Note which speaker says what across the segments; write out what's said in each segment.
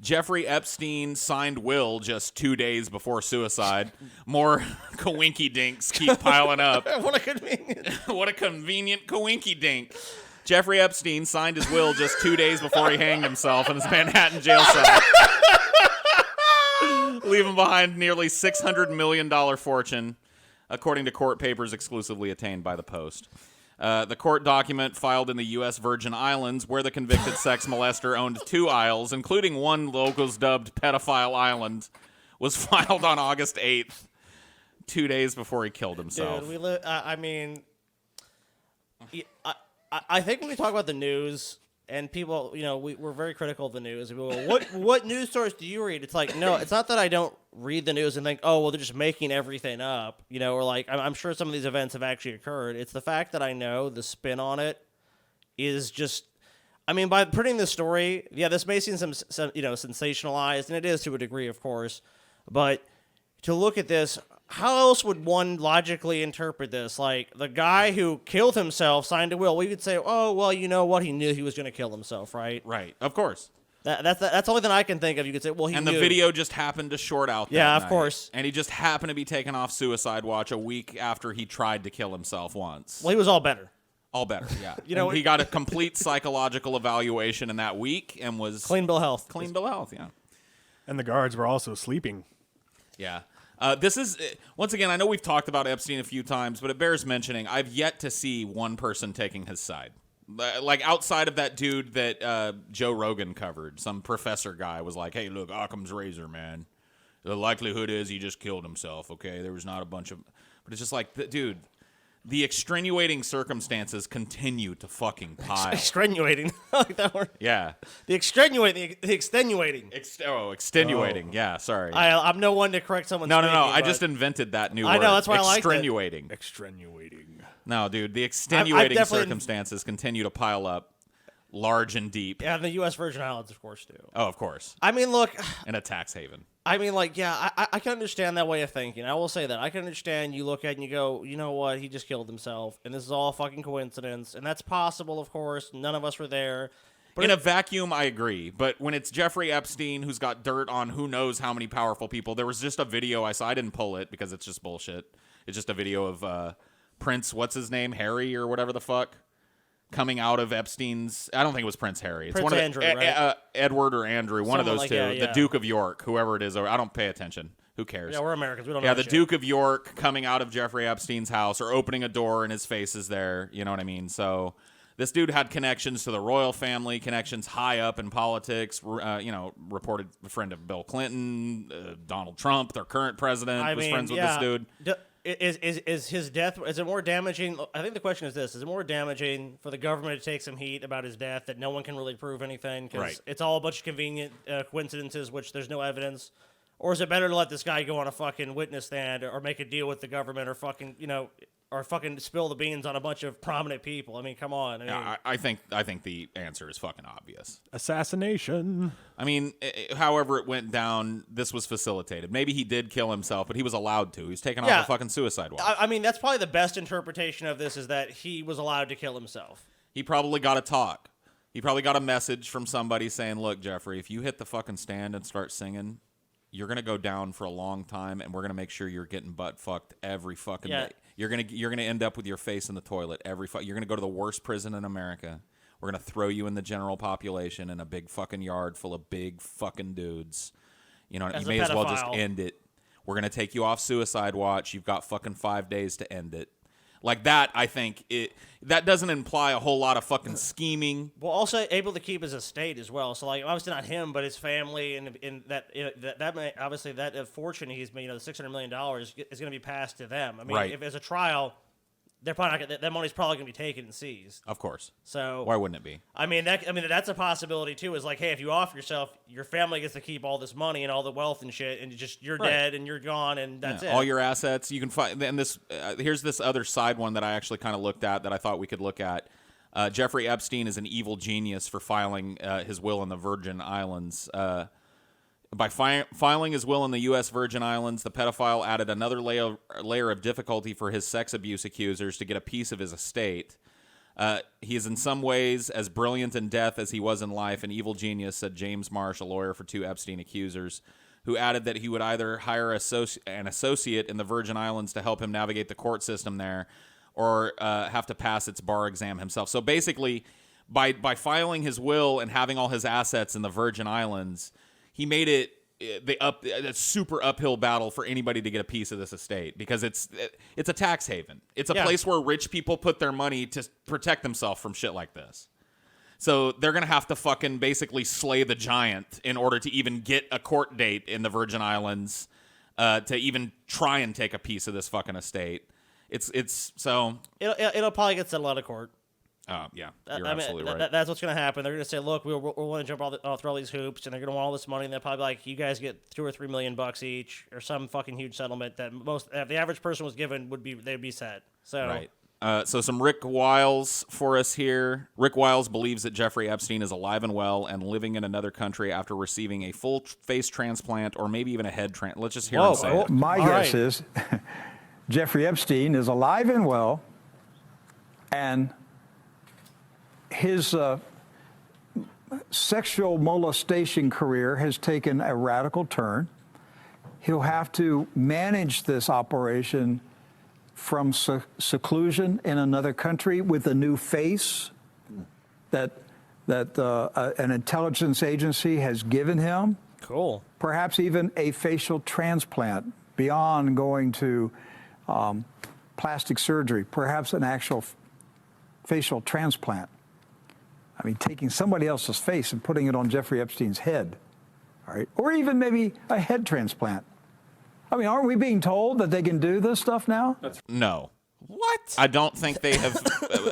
Speaker 1: Jeffrey Epstein signed will just 2 days before suicide. More coinky dinks keep piling up.
Speaker 2: What a convenience.
Speaker 1: What a convenient coinky dink. Jeffrey Epstein signed his will just 2 days before he hanged himself in his Manhattan jail cell, leaving behind nearly $600 million fortune, according to court papers exclusively attained by the Post. The court document filed in the U.S. Virgin Islands, where the convicted sex molester owned 2 isles, including one locals dubbed Pedophile Island, was filed on August 8th, 2 days before he killed himself.
Speaker 2: Dude, I think when we talk about the news, and people, we're very critical of the news. And people go, what news source do you read? It's like, no, it's not that I don't read the news and think, oh, well, they're just making everything up, or like, I'm sure some of these events have actually occurred. It's the fact that I know the spin on it is just, by printing this story, this may seem some sensationalized, and it is to a degree, of course, but to look at this, how else would one logically interpret this? Like, the guy who killed himself signed a will. We could say, oh, well, you know what? He knew he was going to kill himself, right?
Speaker 1: Right. Of course.
Speaker 2: That's the only thing I can think of. You could say, well, he knew.
Speaker 1: And the video just happened to short out that
Speaker 2: Yeah, of
Speaker 1: night.
Speaker 2: course.
Speaker 1: And he just happened to be taken off suicide watch a week after he tried to kill himself once.
Speaker 2: Well, he was all better.
Speaker 1: All better, yeah. And he got a complete psychological evaluation in that week and was...
Speaker 2: Clean bill of health.
Speaker 1: Clean bill of health, yeah.
Speaker 3: And the guards were also sleeping.
Speaker 1: Yeah. This is, once again, I know we've talked about Epstein a few times, but it bears mentioning, I've yet to see one person taking his side. Like, outside of that dude that Joe Rogan covered, some professor guy was like, hey, look, Occam's razor, man. The likelihood is he just killed himself, okay? There was not a bunch of... But it's just like, dude, the extenuating circumstances continue to fucking pile.
Speaker 2: Extenuating. I like that word.
Speaker 1: Yeah.
Speaker 2: The extenuating. The extenuating.
Speaker 1: Extenuating. Oh. Yeah, sorry.
Speaker 2: I'm no one to correct someone's
Speaker 1: No. I just invented that new word.
Speaker 2: I know, that's why I like it.
Speaker 1: Extenuating.
Speaker 3: Extenuating.
Speaker 1: No, dude, the extenuating circumstances continue to pile up large and deep.
Speaker 2: Yeah, the U.S. Virgin Islands, of course, do.
Speaker 1: Oh, of course.
Speaker 2: Look.
Speaker 1: And a tax haven.
Speaker 2: I can understand that way of thinking. I will say that. I can understand you look at it and you go, you know what, he just killed himself, and this is all a fucking coincidence, and that's possible, of course. None of us were there. But
Speaker 1: in a vacuum, I agree. But when it's Jeffrey Epstein, who's got dirt on who knows how many powerful people, there was just a video I saw. I didn't pull it because it's just bullshit. It's just a video of Prince, what's his name, Harry or whatever the fuck, coming out of Epstein's. I don't think it was Prince Harry. It's
Speaker 2: Prince
Speaker 1: one of
Speaker 2: Andrew, right?
Speaker 1: Edward or Andrew, one of those
Speaker 2: like
Speaker 1: two.
Speaker 2: that, yeah.
Speaker 1: The Duke of York, whoever it is. I don't pay attention. Who cares?
Speaker 2: Yeah, we're Americans. We don't know.
Speaker 1: Yeah,
Speaker 2: that
Speaker 1: the
Speaker 2: shit.
Speaker 1: Duke of York coming out of Jeffrey Epstein's house or opening a door and his face is there. You know what I mean? So this dude had connections to the royal family, connections high up in politics. Reported a friend of Bill Clinton, Donald Trump, their current president, was friends with this dude.
Speaker 2: Is his death, is it more damaging? I think the question is this: is it more damaging for the government to take some heat about his death that no one can really prove anything because it's all a bunch of convenient coincidences, which there's no evidence? Or is it better to let this guy go on a fucking witness stand or make a deal with the government or fucking spill the beans on a bunch of prominent people? I mean, come on.
Speaker 1: I think the answer is fucking obvious.
Speaker 3: Assassination.
Speaker 1: I mean, however it went down, this was facilitated. Maybe he did kill himself, but he was allowed to. He was taken off a fucking suicide watch.
Speaker 2: I mean, that's probably the best interpretation of this is that he was allowed to kill himself.
Speaker 1: He probably got a talk. He probably got a message from somebody saying, look, Jeffrey, if you hit the fucking stand and start singing, you're going to go down for a long time, and we're going to make sure you're getting butt-fucked every fucking day. You're gonna end up with your face in the toilet every You're going to go to the worst prison in America. We're going to throw you in the general population in a big fucking yard full of big fucking dudes. You know, you may as well just end it. We're going to take you off suicide watch. You've got fucking 5 days to end it. Like that, I think that doesn't imply a whole lot of fucking scheming.
Speaker 2: Well, also able to keep his estate as well. So, like, obviously not him, but his family, and that may, obviously that fortune he's made, the $600 million is going to be passed to them. I mean, if there's a trial, they're probably not that money's probably going to be taken and seized.
Speaker 1: Of course.
Speaker 2: So
Speaker 1: why wouldn't it be?
Speaker 2: I mean, that's a possibility too. Is like, hey, if you off yourself, your family gets to keep all this money and all the wealth and shit, and you're dead and you're gone, and that's it.
Speaker 1: All your assets you can find. And this here's this other side one that I actually kind of looked at that I thought we could look at. Jeffrey Epstein is an evil genius for filing his will in the Virgin Islands. By filing his will in the U.S. Virgin Islands, the pedophile added another layer of difficulty for his sex abuse accusers to get a piece of his estate. He is in some ways as brilliant in death as he was in life, an evil genius, said James Marsh, a lawyer for 2 Epstein accusers, who added that he would either hire an associate in the Virgin Islands to help him navigate the court system there or have to pass its bar exam himself. So basically, by filing his will and having all his assets in the Virgin Islands, he made it a super uphill battle for anybody to get a piece of this estate because it's a tax haven. It's a place where rich people put their money to protect themselves from shit like this. So they're going to have to fucking basically slay the giant in order to even get a court date in the Virgin Islands to even try and take a piece of this fucking estate. It's so...
Speaker 2: It'll probably get settled out of court.
Speaker 1: Oh, yeah. You're absolutely right.
Speaker 2: That's what's going to happen. They're going to say, look, we want to jump through all these hoops, and they're going to want all this money, and they'll probably be like, you guys get $2 or $3 million each, or some fucking huge settlement that if the average person was given, they'd be set. So,
Speaker 1: right. So some Rick Wiles for us here. Rick Wiles believes that Jeffrey Epstein is alive and well and living in another country after receiving a full face transplant or maybe even a head transplant. Let's just hear him say it.
Speaker 4: My guess is Jeffrey Epstein is alive and well, and his sexual molestation career has taken a radical turn. He'll have to manage this operation from seclusion in another country with a new face that an intelligence agency has given him.
Speaker 2: Cool.
Speaker 4: Perhaps even a facial transplant beyond going to plastic surgery, perhaps an actual facial transplant. I mean, taking somebody else's face and putting it on Jeffrey Epstein's head, all right? Or even maybe a head transplant. I mean, aren't we being told that they can do this stuff now?
Speaker 1: No.
Speaker 2: What?
Speaker 1: I don't think they have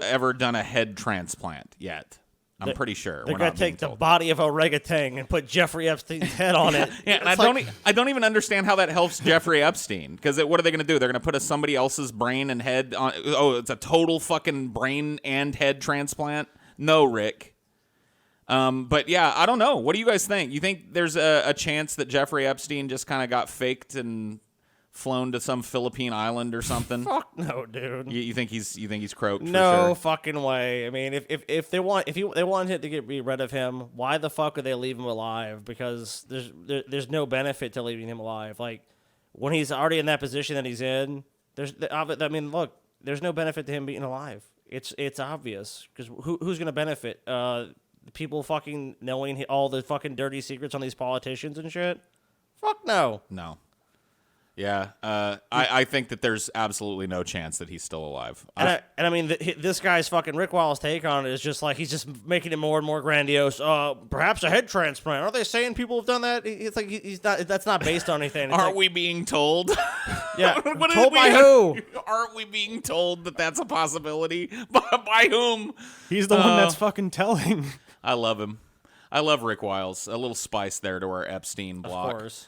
Speaker 1: ever done a head transplant yet. I'm pretty sure.
Speaker 2: They're going to take the body of orangutan and put Jeffrey Epstein's head on it.
Speaker 1: Yeah, and I don't even understand how that helps Jeffrey Epstein. Because what are they going to do? They're going to put somebody else's brain and head on. Oh, it's a total fucking brain and head transplant? No, Rick. But yeah, I don't know. What do you guys think? You think there's a chance that Jeffrey Epstein just kind of got faked and flown to some Philippine island or something?
Speaker 2: Fuck no, dude.
Speaker 1: You think he's croaked?
Speaker 2: No
Speaker 1: for sure?
Speaker 2: fucking way. I mean, if they wanted to get rid of him, why the fuck would they leave him alive? Because there's no benefit to leaving him alive. Like when he's already in that position that he's in, look, there's no benefit to him being alive. It's obvious because who's gonna benefit? People fucking knowing all the fucking dirty secrets on these politicians and shit? Fuck no.
Speaker 1: No. Yeah, I think that there's absolutely no chance that he's still alive.
Speaker 2: And I mean, this guy's fucking Rick Wiles' take on it is just like he's just making it more and more grandiose. Perhaps a head transplant. Aren't they saying people have done that? It's like he's not. That's not based on anything.
Speaker 1: Aren't we being told?
Speaker 2: Yeah. Told by who?
Speaker 1: Aren't we being told that that's a possibility? By whom?
Speaker 3: He's the one that's fucking telling.
Speaker 1: I love him. I love Rick Wiles. A little spice there to our Epstein block.
Speaker 2: Of course.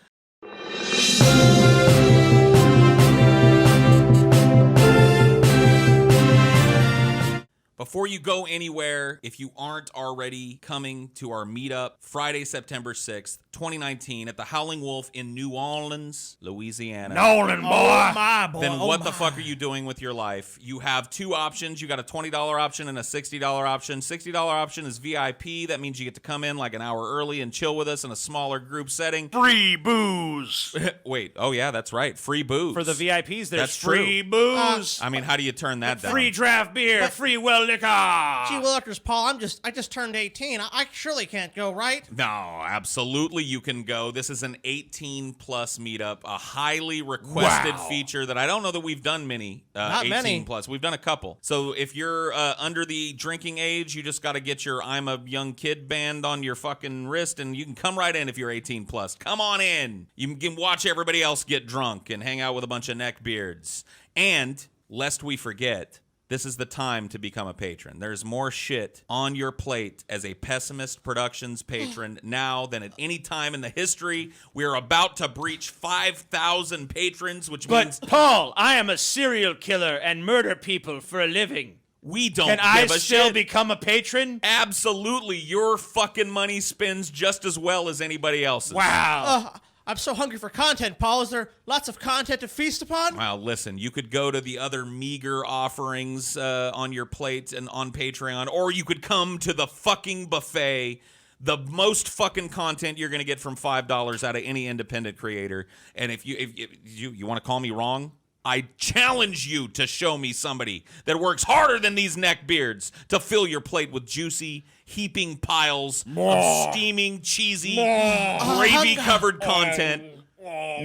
Speaker 1: Before you go anywhere, if you aren't already coming to our meetup Friday, September 6th, 2019 at the Howling Wolf in New Orleans, Louisiana.
Speaker 3: Nolan, boy.
Speaker 2: Oh my boy.
Speaker 1: Then what the fuck are you doing with your life? You have 2 options. You got a $20 option and a $60 option. $60 option is VIP. That means you get to come in like an hour early and chill with us in a smaller group setting.
Speaker 3: Free booze.
Speaker 1: Wait. Oh, yeah, that's right. Free booze.
Speaker 2: For the VIPs, there's
Speaker 1: That's
Speaker 2: free
Speaker 1: true.
Speaker 2: booze.
Speaker 1: I mean, how do you turn that down?
Speaker 2: Free draft beer, free well liquor.
Speaker 5: Gee willikers, Paul, I just turned 18. I surely can't go, right?
Speaker 1: No, absolutely you can go. This is an 18-plus meetup, a highly requested feature that I don't know that we've done many.
Speaker 5: Not
Speaker 1: 18-plus. We've done a couple. So if you're under the drinking age, you just got to get your I'm a Young Kid band on your fucking wrist, and you can come right in if you're 18-plus. Come on in. You can watch everybody else get drunk and hang out with a bunch of neckbeards. And, lest we forget, this is the time to become a patron. There's more shit on your plate as a Pessimist Productions patron now than at any time in the history. We are about to breach 5,000 patrons, which means...
Speaker 6: But, Paul, I am a serial killer and murder people for a living.
Speaker 1: We don't
Speaker 6: Can
Speaker 1: give
Speaker 6: I
Speaker 1: a
Speaker 6: still
Speaker 1: shit.
Speaker 6: become a patron?
Speaker 1: Absolutely. Your fucking money spends just as well as anybody else's.
Speaker 6: Wow.
Speaker 5: I'm so hungry for content, Paul. Is there lots of content to feast upon?
Speaker 1: Well, listen, you could go to the other meager offerings on your plate and on Patreon, or you could come to the fucking buffet. The most fucking content you're going to get from $5 out of any independent creator. And if you want to call me wrong, I challenge you to show me somebody that works harder than these neckbeards to fill your plate with juicy, heaping piles of steaming, cheesy, gravy-covered content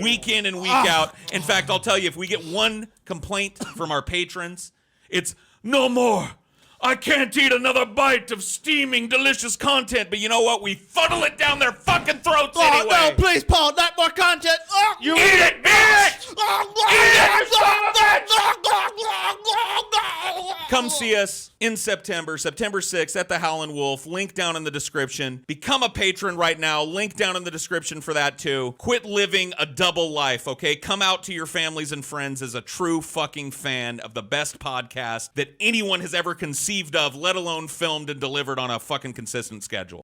Speaker 1: week in and week out. In fact, I'll tell you, if we get one complaint from our patrons, it's no more. I can't eat another bite of steaming, delicious content. But you know what? We funnel it down their fucking throats anyway.
Speaker 5: Oh, no, please, Paul, not more content. Oh,
Speaker 1: You eat it, bitch! Come see us in September 6th at the Howlin' Wolf. Link down in the description. Become a patron right now. Link down in the description for that too. Quit living a double life, okay? Come out to your families and friends as a true fucking fan of the best podcast that anyone has ever conceived of, let alone filmed and delivered on a fucking consistent schedule.